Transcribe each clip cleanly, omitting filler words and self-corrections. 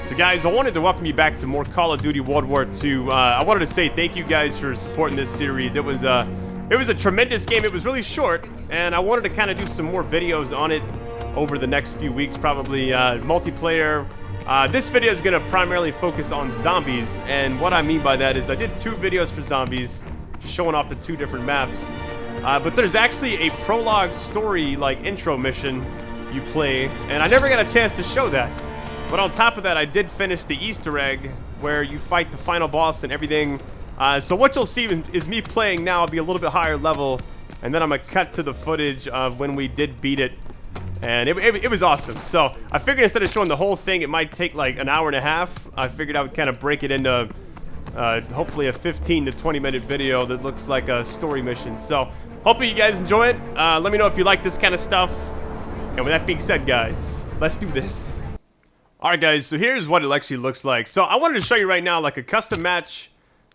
So guys, I wanted to welcome you back to more Call of Duty World War II. I wanted to say thank you guys for supporting this series. It was a tremendous game. It was really short, and I wanted to kind of do some more videos on it over the next few weeks, probably multiplayer. This video is going to primarily focus on zombies, and what I mean by that is I did 2 videos for zombies, showing off the 2 different maps. But there's actually a prologue story, like intro mission you play, and I never got a chance to show that. But on top of that, I did finish the Easter egg where you fight the final boss and everything. So what you'll see is me playing now. I'll be a little bit higher level, and then I'm gonna cut to the footage of when we did beat it, and it was awesome. So I figured instead of showing the whole thing, it might take like an hour and a half. I figured I would kind of break it into hopefully a 15 to 20 minute video that looks like a story mission. So hopefully you guys enjoy it. Let me know if you like this kind of stuff. And with that being said, guys, let's do this. Alright guys, so here's what it actually looks like. So I wanted to show you right now like a custom match.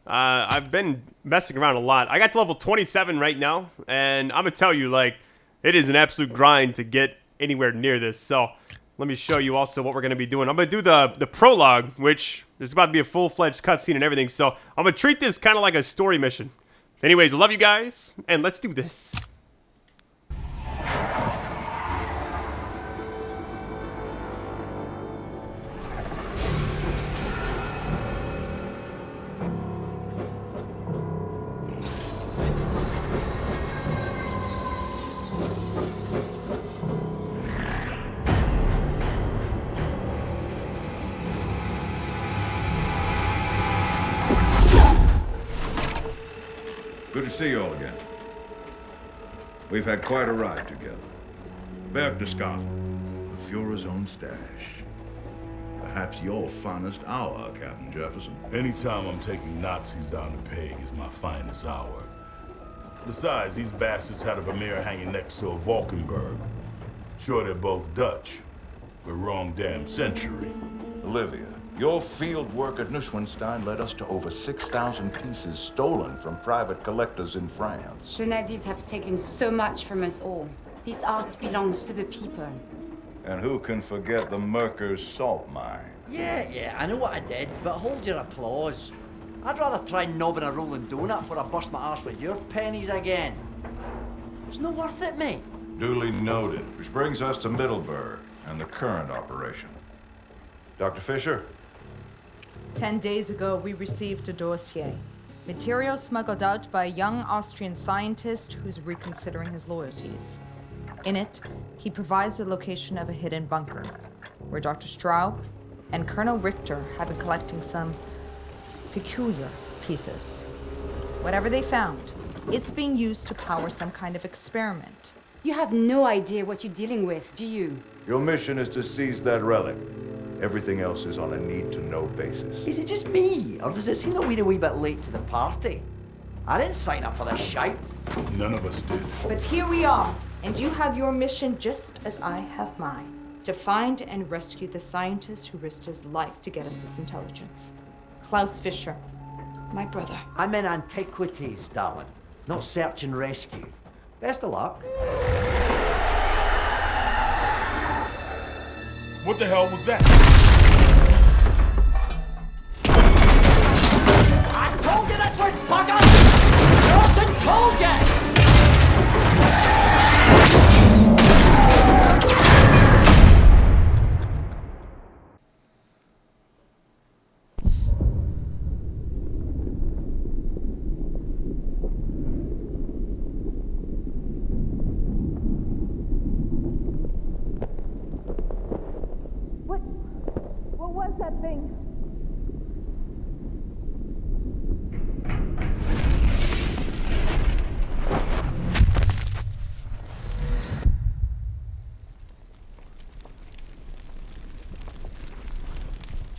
I've been messing around a lot. I got to level 27 right now, and I'm gonna tell you, like, it is an absolute grind to get anywhere near this. So let me show you also what we're gonna be doing. I'm gonna do the prologue, which is about to be a full-fledged cutscene and everything. So I'm gonna treat this kind of like a story mission. So anyways, I love you guys, and let's do this. Good to see you all again. We've had quite a ride together. Back to Scotland, the Fuhrer's own stash. Perhaps your finest hour, Captain Jefferson. Anytime I'm taking Nazis down the peg is my finest hour. Besides, these bastards had a Vermeer hanging next to a Valkenburg. Sure, they're both Dutch, but wrong damn century. Olivia, your field work at Neuschwanstein led us to over 6,000 pieces stolen from private collectors in France. The Nazis have taken so much from us all. This art belongs to the people. And who can forget the Merker's salt mine? Yeah, I know what I did, but hold your applause. I'd rather try knobbing a rolling donut before I bust my arse with your pennies again. It's not worth it, mate. Duly noted. Which brings us to Middleburg and the current operation. Dr. Fisher? 10 days ago, we received a dossier. Material smuggled out by a young Austrian scientist who's reconsidering his loyalties. In it, he provides the location of a hidden bunker, where Dr. Straub and Colonel Richter have been collecting some peculiar pieces. Whatever they found, it's being used to power some kind of experiment. You have no idea what you're dealing with, do you? Your mission is to seize that relic. Everything else is on a need-to-know basis. Is it just me, or does it seem that we're a wee bit late to the party? I didn't sign up for this shite. None of us did. But here we are, and you have your mission just as I have mine. To find and rescue the scientist who risked his life to get us this intelligence. Klaus Fischer, my brother. I'm in antiquities, darling, not search and rescue. Best of luck. What the hell was that? I told you this was bugger! Austin told you! What was that thing?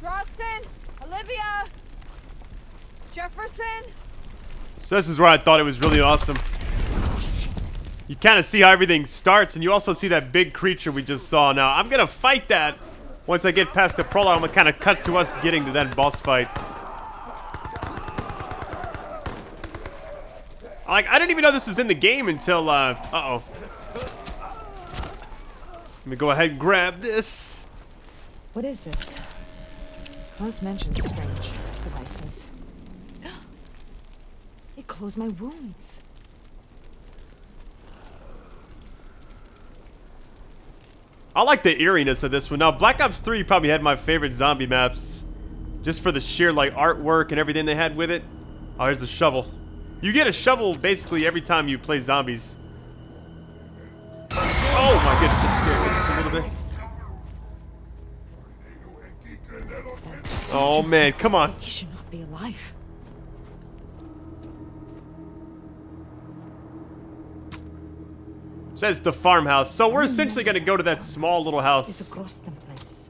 Drostin, Olivia, Jefferson. So this is where I thought it was really awesome. You kind of see how everything starts, and you also see that big creature we just saw. Now, I'm going to fight that once I get past the prologue. I'm going to kind of cut to us getting to that boss fight. Like, I didn't even know this was in the game until, uh-oh. Let me go ahead and grab this. What is this? Most mentions strange devices. It closed my wounds. I like the eeriness of this one. Now, Black Ops 3 probably had my favorite zombie maps. Just for the sheer, like, artwork and everything they had with it. Oh, here's the shovel. You get a shovel basically every time you play zombies. Oh my goodness, it scared me just a little bit. Oh man, come on. He should not be alive. Says the farmhouse. So we're essentially going to go to that small little It's house. a Groston place.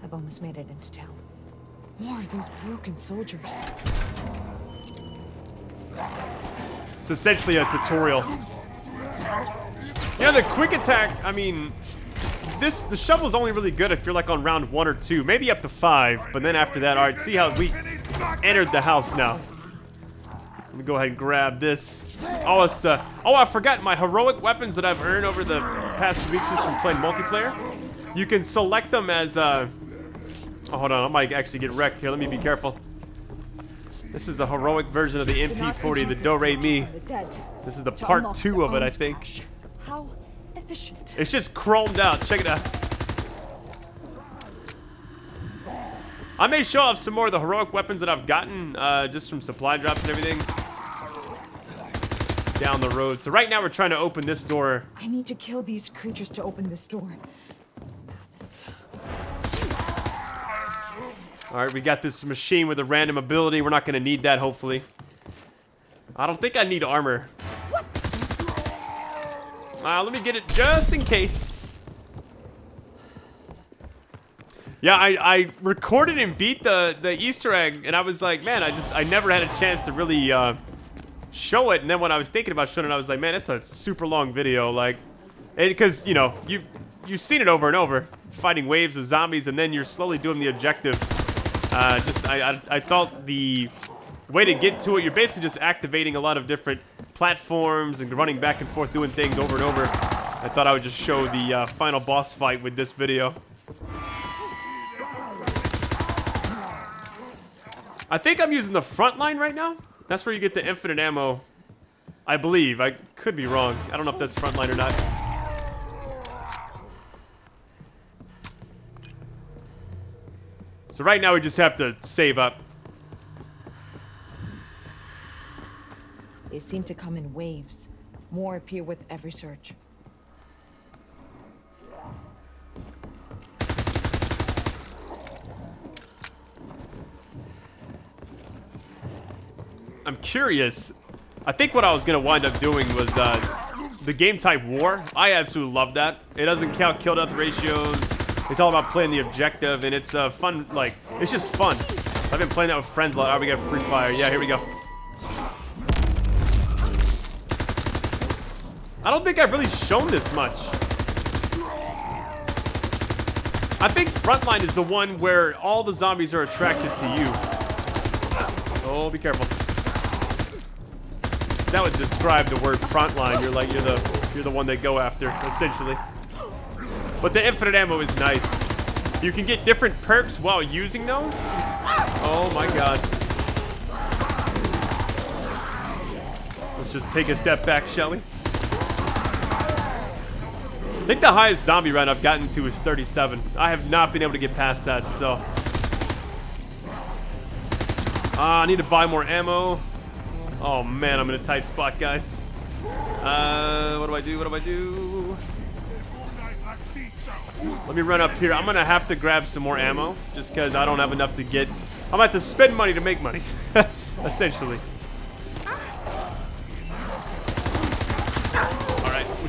I've almost made it into town. More of those broken soldiers. It's essentially a tutorial. Yeah, the quick attack, I mean, the shovel's only really good if you're like on round 1 or 2, maybe up to 5, but then after that, alright, see how we entered the house now. Let me go ahead and grab this. Oh, it's the, oh, I forgot my heroic weapons that I've earned over the past weeks just from playing multiplayer. You can select them as, oh, hold on, I might actually get wrecked here, let me be careful. This is a heroic version of the MP40, the Do-Re-Mi. This is the part 2 of it, I think. How efficient. It's just chromed out. Check it out. I may show off some more of the heroic weapons that I've gotten just from supply drops and everything down the road. So right now we're trying to open this door. I need to kill these creatures to open this door. Madness. Alright, we got this machine with a random ability. We're not going to need that, hopefully. I don't think I need armor. Let me get it just in case. Yeah, I recorded and beat the Easter egg, and I was like, man, I never had a chance to really show it. And then when I was thinking about showing it, I was like, man, it's a super long video, like, because you know you've seen it over and over, fighting waves of zombies, and then you're slowly doing the objectives. I thought the way to get to it, you're basically just activating a lot of different platforms and running back and forth doing things over and over. I thought I would just show the final boss fight with this video. I think I'm using the front line right now. That's where you get the infinite ammo. I believe. I could be wrong. I don't know if that's front line or not. So right now we just have to save up. They seem to come in waves. More appear with every search. I'm curious. I think what I was going to wind up doing was the game type war. I absolutely love that. It doesn't count kill death ratios. It's all about playing the objective, and it's fun. Like, it's just fun. I've been playing that with friends a lot. Oh, we got free fire. Yeah, here we go. I don't think I've really shown this much. I think Frontline is the one where all the zombies are attracted to you. Oh, be careful. That would describe the word Frontline. You're like you're the one they go after, essentially. But the infinite ammo is nice. You can get different perks while using those. Oh my god. Let's just take a step back, shall we? I think the highest zombie round I've gotten to is 37. I have not been able to get past that, so. I need to buy more ammo. Oh man, I'm in a tight spot, guys. What do I do? What do I do? Let me run up here. I'm gonna have to grab some more ammo, just because I don't have enough to get. I'm gonna have to spend money to make money, essentially.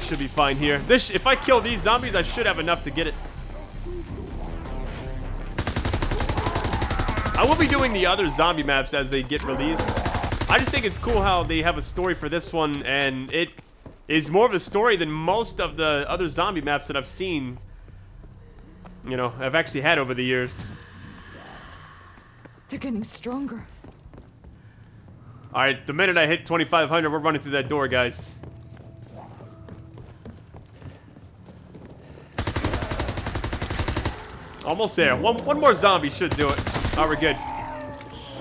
Should be fine here. If I kill these zombies, I should have enough to get it. I will be doing the other zombie maps as they get released. I just think it's cool how they have a story for this one, and it is more of a story than most of the other zombie maps that I've seen. You know, I've actually had over the years. They're getting stronger. All right, the minute I hit 2,500, we're running through that door, guys. Almost there. One more zombie should do it. Oh, we're good.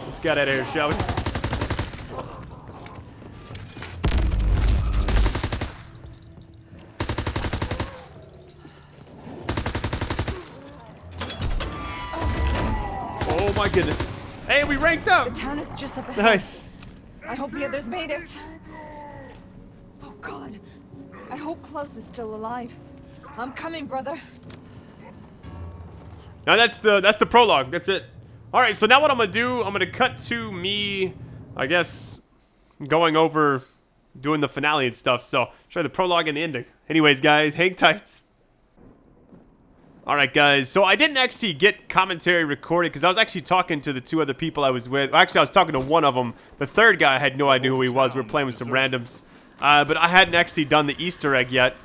Let's get out of here, shall we? Oh my goodness. Hey, we ranked up! The town is just up ahead. Nice. I hope the others made it. Oh God. I hope Klaus is still alive. I'm coming, brother. Now that's the prologue. That's it. All right, so now what I'm gonna do, I'm gonna cut to me, I guess, going over doing the finale and stuff. So show you the prologue and the ending. Anyways, guys, hang tight. All right, guys. So I didn't actually get commentary recorded because I was actually talking to the two other people I was with. Actually, I was talking to one of them. The third guy, I had no idea who he was. We were playing with some randoms, but I hadn't actually done the Easter egg yet.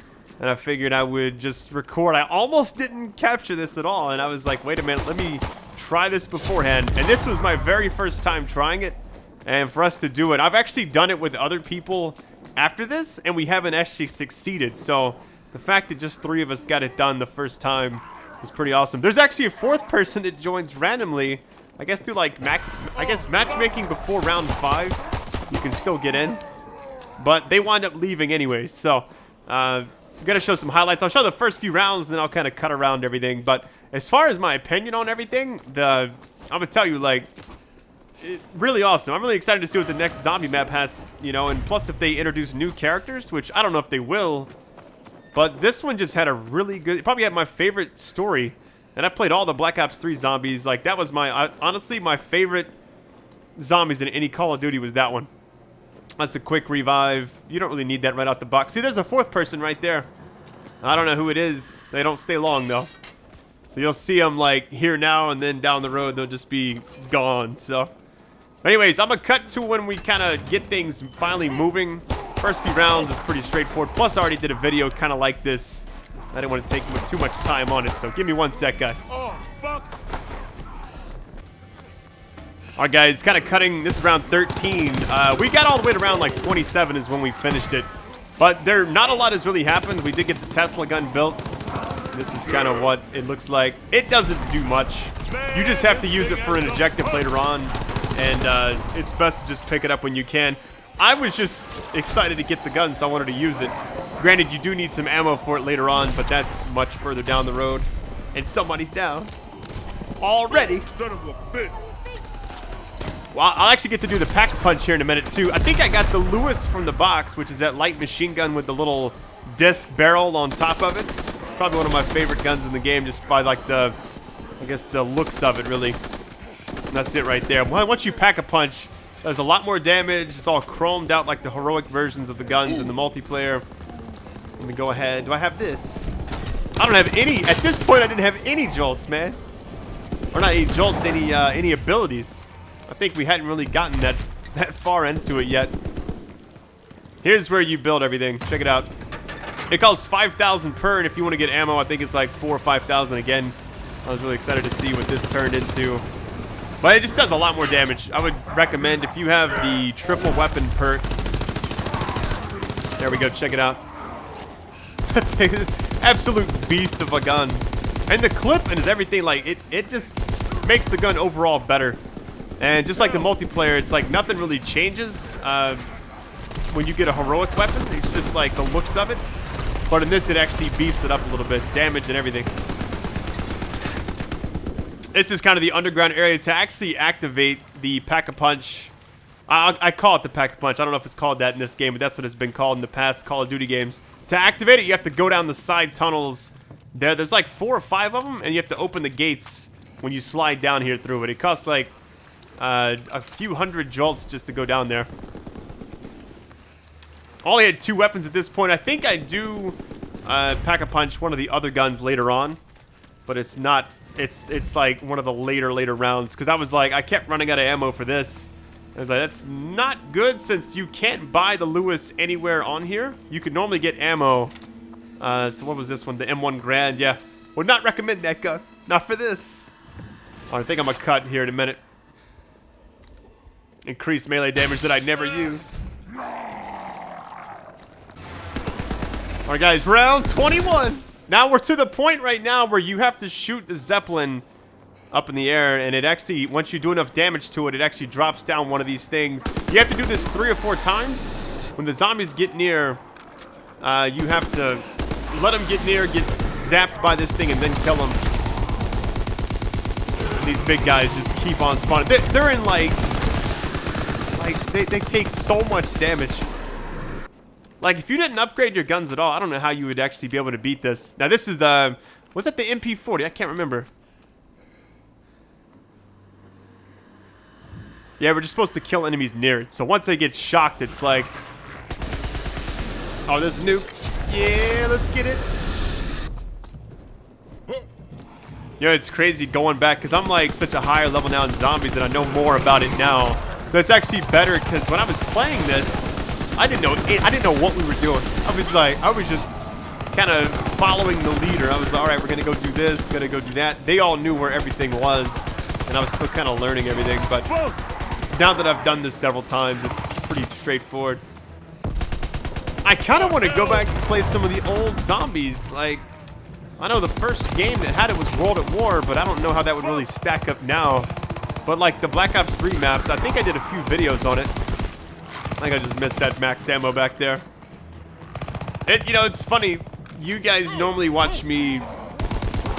And I figured I would just record. I almost didn't capture this at all. And I was like, wait a minute, let me try this beforehand. And this was my very first time trying it. And for us to do it, I've actually done it with other people after this. And we haven't actually succeeded. So the fact that just 3 of us got it done the first time was pretty awesome. There's actually a 4th person that joins randomly. I guess through like, matchmaking before round 5. You can still get in. But they wind up leaving anyway. So, I'm gonna show some highlights. I'll show the first few rounds, and then I'll kind of cut around everything. But as far as my opinion on everything, I'm gonna tell you, like, really awesome. I'm really excited to see what the next zombie map has, you know. And plus, if they introduce new characters, which I don't know if they will, but this one just had a really good. It probably had my favorite story. And I played all the Black Ops 3 zombies. Like that was honestly my favorite zombies in any Call of Duty was that one. That's a quick revive. You don't really need that right out the box. See, there's a 4th person right there. I don't know who it is. They don't stay long, though. So you'll see them, like, here now, and then down the road, they'll just be gone. So, anyways, I'm going to cut to when we kind of get things finally moving. First few rounds is pretty straightforward. Plus, I already did a video kind of like this. I didn't want to take too much time on it, so give me 1 sec, guys. Oh, fuck. Alright guys, kind of cutting, this is round 13. We got all the way to round like 27 is when we finished it. But not a lot has really happened. We did get the Tesla gun built. This is kind of what it looks like. It doesn't do much. You just have to use it for an objective later on. And it's best to just pick it up when you can. I was just excited to get the gun, so I wanted to use it. Granted, you do need some ammo for it later on, but that's much further down the road. And somebody's down. Already. Son of a bitch. Well, I'll actually get to do the pack-a-punch here in a minute, too. I think I got the Lewis from the box, which is that light machine gun with the little disc barrel on top of it. Probably one of my favorite guns in the game, just by, like, I guess the looks of it, really. And that's it right there. Well, once you pack-a-punch, there's a lot more damage. It's all chromed out like the heroic versions of the guns in the multiplayer. Let me go ahead. Do I have this? I don't have any. At this point, I didn't have any jolts, man. Or not any jolts, any abilities. I think we hadn't really gotten that far into it yet. Here's where you build everything. Check it out. It costs 5,000 per, and if you want to get ammo, I think it's like 4,000 or 5,000 again. I was really excited to see what this turned into. But it just does a lot more damage. I would recommend if you have the triple weapon perk. There we go. Check it out. This absolute beast of a gun. And the clip and everything, like, it just makes the gun overall better. And just like the multiplayer, it's like nothing really changes when you get a heroic weapon. It's just like the looks of it. But in this, it actually beefs it up a little bit. Damage and everything. This is kind of the underground area to actually activate the pack-a-punch. I call it the pack-a-punch. I don't know if it's called that in this game, but that's what it's been called in the past Call of Duty games. To activate it, you have to go down the side tunnels. There's like 4 or 5 of them, and you have to open the gates when you slide down here through it. It costs like a few hundred jolts just to go down there. Only had 2 weapons at this point. I think I do pack-a-punch one of the other guns later on, but it's not. It's like one of the later rounds, because I was like, I kept running out of ammo for this. I was like, that's not good, since you can't buy the Lewis anywhere on here. You could normally get ammo. So what was this one? The M1 Grand, yeah. Would not recommend that gun. Not for this. I think I'm gonna cut here in a minute. Increased melee damage that I never use. Alright guys, round 21. Now we're to the point right now where you have to shoot the Zeppelin up in the air, and it actually, once you do enough damage to it, it actually drops down one of these things. You have to do this 3 or 4 times. When the zombies get near, you have to let them get near, get zapped by this thing, and then kill them. And these big guys just keep on spawning. They're in like they take so much damage. Like, if you didn't upgrade your guns at all, I don't know how you would actually be able to beat this. Now, this is the, was that the MP40? I can't remember. Yeah, we're just supposed to kill enemies near it. So once they get shocked, it's like, oh, there's a nuke. Yeah, let's get it. You know, it's crazy going back, because I'm like such a higher level now in zombies, and I know more about it now. So it's actually better, because when I was playing this, I didn't know what we were doing. I was just kind of following the leader. I was like, all right, we're gonna go do this, gonna go do that. They all knew where everything was, and I was still kind of learning everything. But now that I've done this several times, it's pretty straightforward. I kind of want to go back and play some of the old zombies. Like, I know the first game that had it was World at War, but I don't know how that would really stack up now. But like the Black Ops 3 maps, I think I did a few videos on it. I think I just missed that max ammo back there. You know, it's funny. You guys normally watch me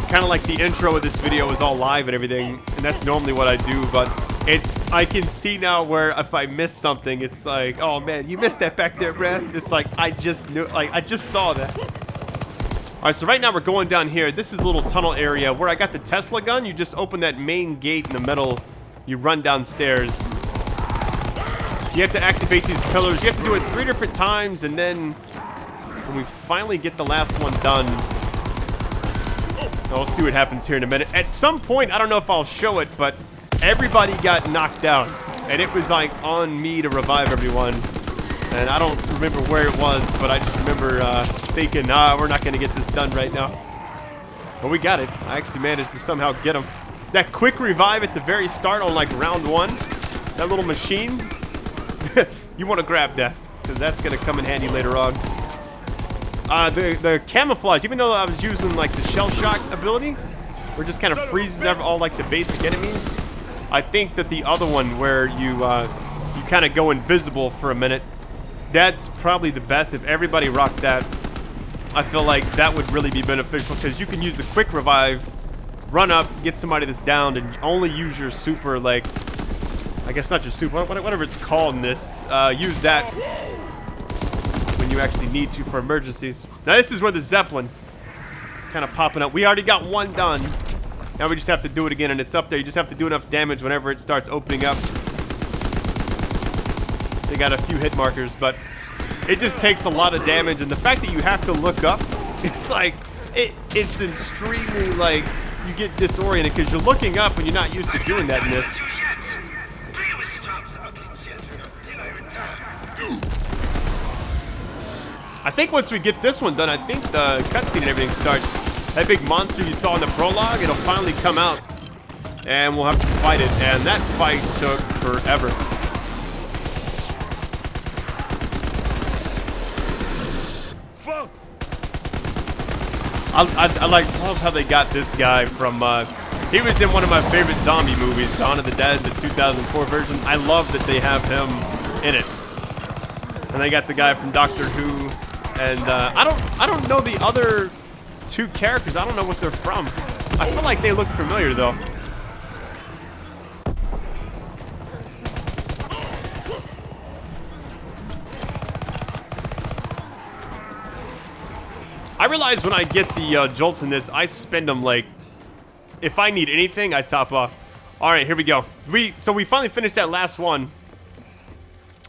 kind of like the intro of this video is all live and everything, and that's normally what I do, but I can see now where if I miss something, it's like, oh man, you missed that back there, Brad. It's like, I just knew, like, I just saw that. All right, so right now we're going down here. This is a little tunnel area where I got the Tesla gun. You just open that main gate in the middle. You run downstairs. You have to activate these pillars. You have to do it 3 different times, and then when we finally get the last one done, we'll see what happens here in a minute. At some point, I don't know if I'll show it, but everybody got knocked out, and it was like on me to revive everyone. And I don't remember where it was, but I just remember thinking, nah, we're not going to get this done right now. But we got it. I actually managed to somehow get them. That quick revive at the very start on like round 1, that little machine, you want to grab that, because that's going to come in handy later on. The camouflage, even though I was using like the shell shock ability, where it just kind of freezes all like the basic enemies, I think that the other one where you kind of go invisible for a minute, that's probably the best. If everybody rocked that, I feel like that would really be beneficial, because you can use a quick revive, run up, get somebody that's downed, and only use your super, like, I guess not your super, whatever it's called in this, use that when you actually need to for emergencies. Now this is where the Zeppelin kind of popping up. We already got one done. Now we just have to do it again, and it's up there. You just have to do enough damage whenever it starts opening up. So you got a few hit markers, but it just takes a lot of damage, and the fact that you have to look up, it's like, it's extremely, like, you get disoriented because you're looking up and you're not used to doing that in this. I think once we get this one done, I think the cutscene and everything starts. That big monster you saw in the prologue, it'll finally come out, and we'll have to fight it, and that fight took forever. I love how they got this guy from, he was in one of my favorite zombie movies, Dawn of the Dead, the 2004 version. I love that they have him in it. And they got the guy from Doctor Who, and I don't know the other 2 characters. I don't know what they're from. I feel like they look familiar though. I realize when I get the jolts in this, I spend them like, if I need anything, I top off. All right, here we go. So we finally finished that last one,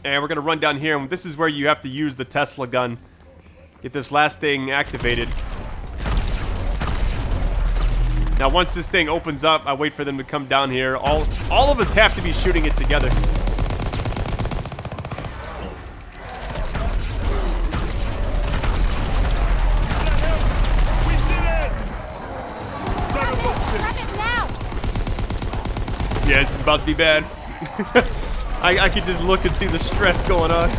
and we're gonna run down here, and this is where you have to use the Tesla gun. Get this last thing activated. Now, once this thing opens up, I wait for them to come down here. All of us have to be shooting it together. Yeah, this is about to be bad. I can just look and see the stress going on.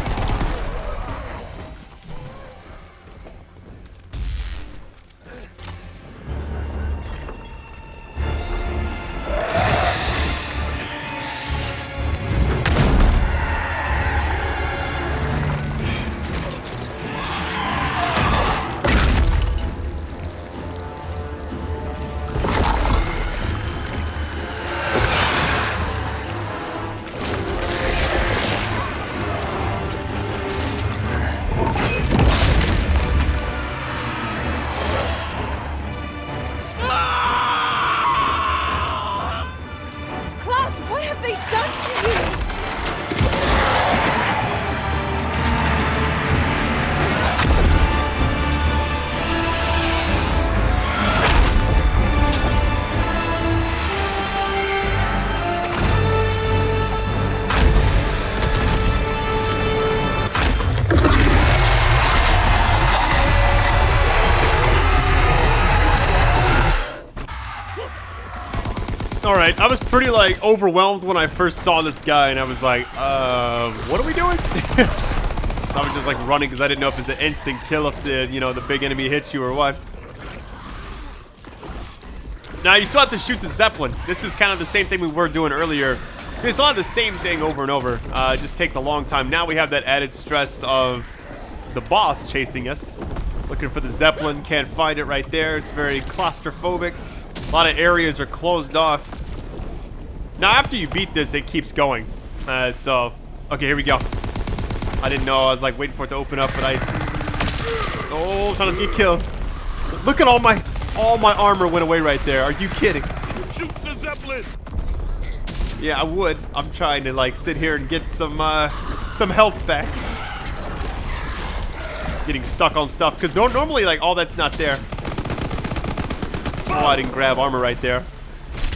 Alright, I was pretty, like, overwhelmed when I first saw this guy, and I was like, what are we doing? So I was just, like, running because I didn't know if it's an instant kill if the, you know, the big enemy hits you or what. Now, you still have to shoot the Zeppelin. This is kind of the same thing we were doing earlier. So it's a lot of the same thing over and over. It just takes a long time. Now we have that added stress of the boss chasing us. Looking for the Zeppelin, can't find it right there. It's very claustrophobic. A lot of areas are closed off. Now, after you beat this, it keeps going. So, okay, here we go. I didn't know. I was like waiting for it to open up, but oh, trying to get killed. Look at all my armor went away right there. Are you kidding? Shoot the Zeppelin! Yeah, I would. I'm trying to like sit here and get some health back. Getting stuck on stuff because normally like all that's not there. Oh, I didn't grab armor right there.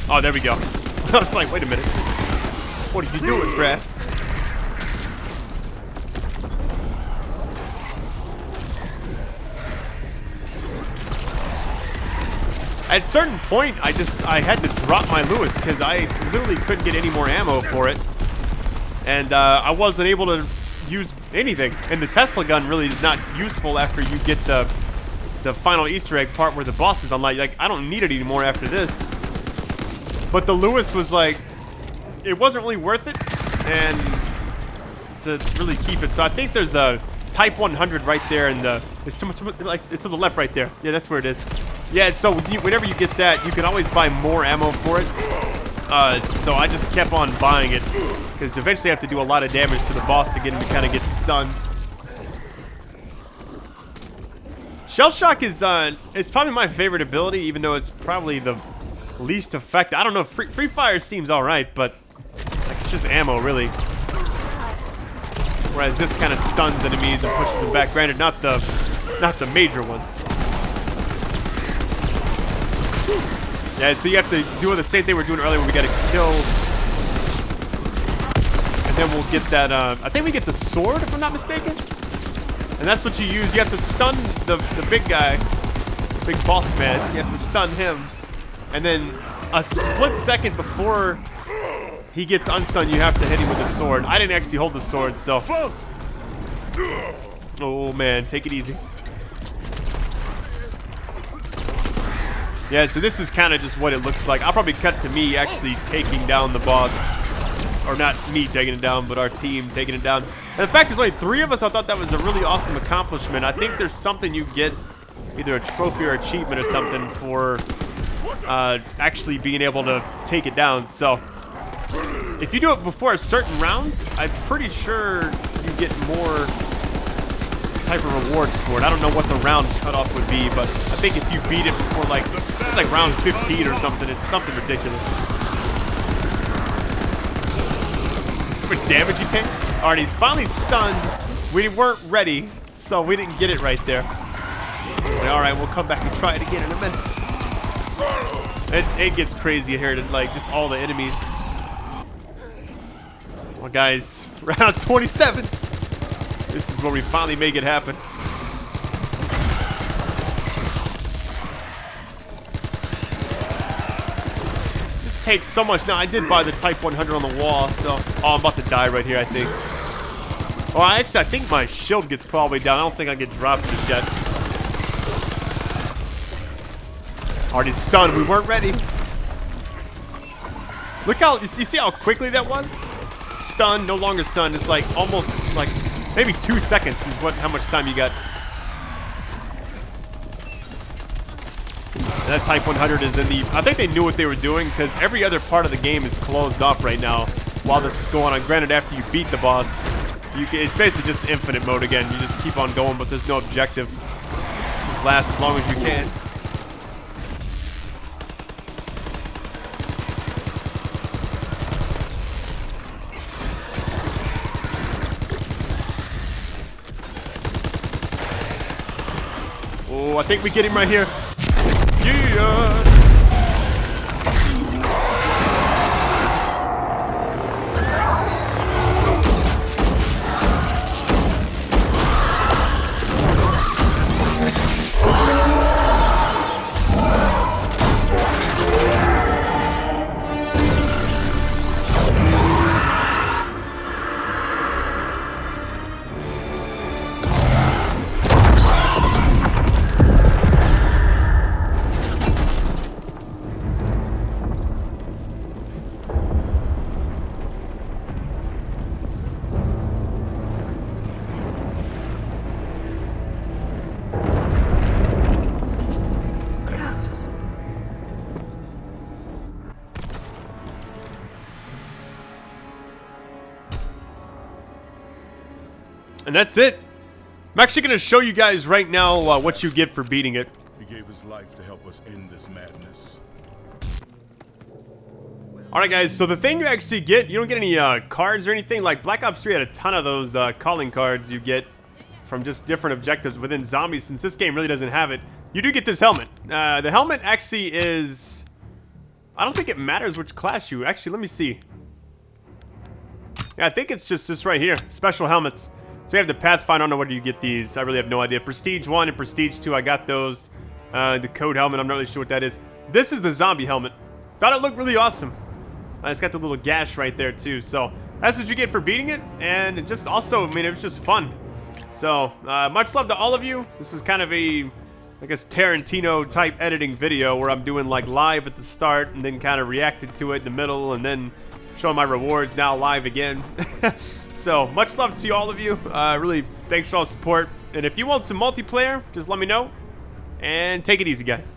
Oh, there we go. I was like, wait a minute. What are you doing, Brad? At a certain point, I had to drop my Lewis because I literally couldn't get any more ammo for it. And I wasn't able to use anything. And the Tesla gun really is not useful after you get the final Easter egg part where the boss is unlocked. Like, I don't need it anymore after this. But the Lewis was like, it wasn't really worth it, and to really keep it. So I think there's a Type 100 right there, and it's too much, like it's to the left right there. Yeah, that's where it is. Yeah, so whenever you get that, you can always buy more ammo for it. So I just kept on buying it because eventually I have to do a lot of damage to the boss to get him to kind of get stunned. Shell Shock is it's probably my favorite ability, even though it's probably the least effective. I don't know. Free Fire seems all right, but like, it's just ammo, really. Whereas this kind of stuns enemies and pushes them back. Granted, not the major ones. Yeah, so you have to do the same thing we were doing earlier where we got to kill. And then we'll get that, I think we get the sword, if I'm not mistaken. And that's what you use. You have to stun the big guy, big boss man. You have to stun him. And then a split second before he gets unstunned, you have to hit him with the sword. I didn't actually hold the sword, so. Oh, man, take it easy. Yeah, so this is kind of just what it looks like. I'll probably cut to me actually taking down the boss. Or not me taking it down, but our team taking it down. And the fact there's only 3 of us, I thought that was a really awesome accomplishment. I think there's something you get, either a trophy or achievement or something for actually being able to take it down. So if you do it before a certain round, I'm pretty sure you get more type of rewards for it. I don't know what the round cutoff would be, but I think if you beat it before like, it's like round 15 or something, it's something ridiculous. How much damage he takes? Alright, he's finally stunned. We weren't ready, so we didn't get it right there. Alright, we'll come back and try it again in a minute. It gets crazy here to like just all the enemies. Well, guys, round 27. This is where we finally make it happen. This takes so much. Now, I did buy the Type 100 on the wall, so. Oh, I'm about to die right here, I think. Oh, actually, I think my shield gets put all the way down. I don't think I get dropped just yet. Already stunned. We weren't ready. Look how, you see how quickly that was? Stunned, no longer stunned. It's like almost like maybe 2 seconds is how much time you got. And that Type 100 is in the, I think they knew what they were doing because every other part of the game is closed off right now while this is going on. Granted, after you beat the boss, it's basically just infinite mode again. You just keep on going, but there's no objective. Just last as long as you can. Oh, I think we get him right here. Yeah. And that's it. I'm actually going to show you guys right now what you get for beating it. He gave his life to help us end this madness. Alright guys, so the thing you actually get, you don't get any cards or anything. Like Black Ops 3 had a ton of those calling cards you get from just different objectives within zombies. Since this game really doesn't have it, you do get this helmet. The helmet actually is... I don't think it matters which class you... Actually, let me see. Yeah, I think it's just this right here. Special helmets. So you have the Pathfinder. I don't know where you get these. I really have no idea. Prestige 1 and Prestige 2, I got those. The COD helmet, I'm not really sure what that is. This is the zombie helmet. Thought it looked really awesome. It's got the little gash right there too. So that's what you get for beating it. And it just also, I mean, it was just fun. So much love to all of you. This is kind of a, I guess, Tarantino type editing video where I'm doing like live at the start and then kind of reacted to it in the middle and then showing my rewards now live again. So much love to all of you. Really, thanks for all the support. And if you want some multiplayer, just let me know. And take it easy, guys.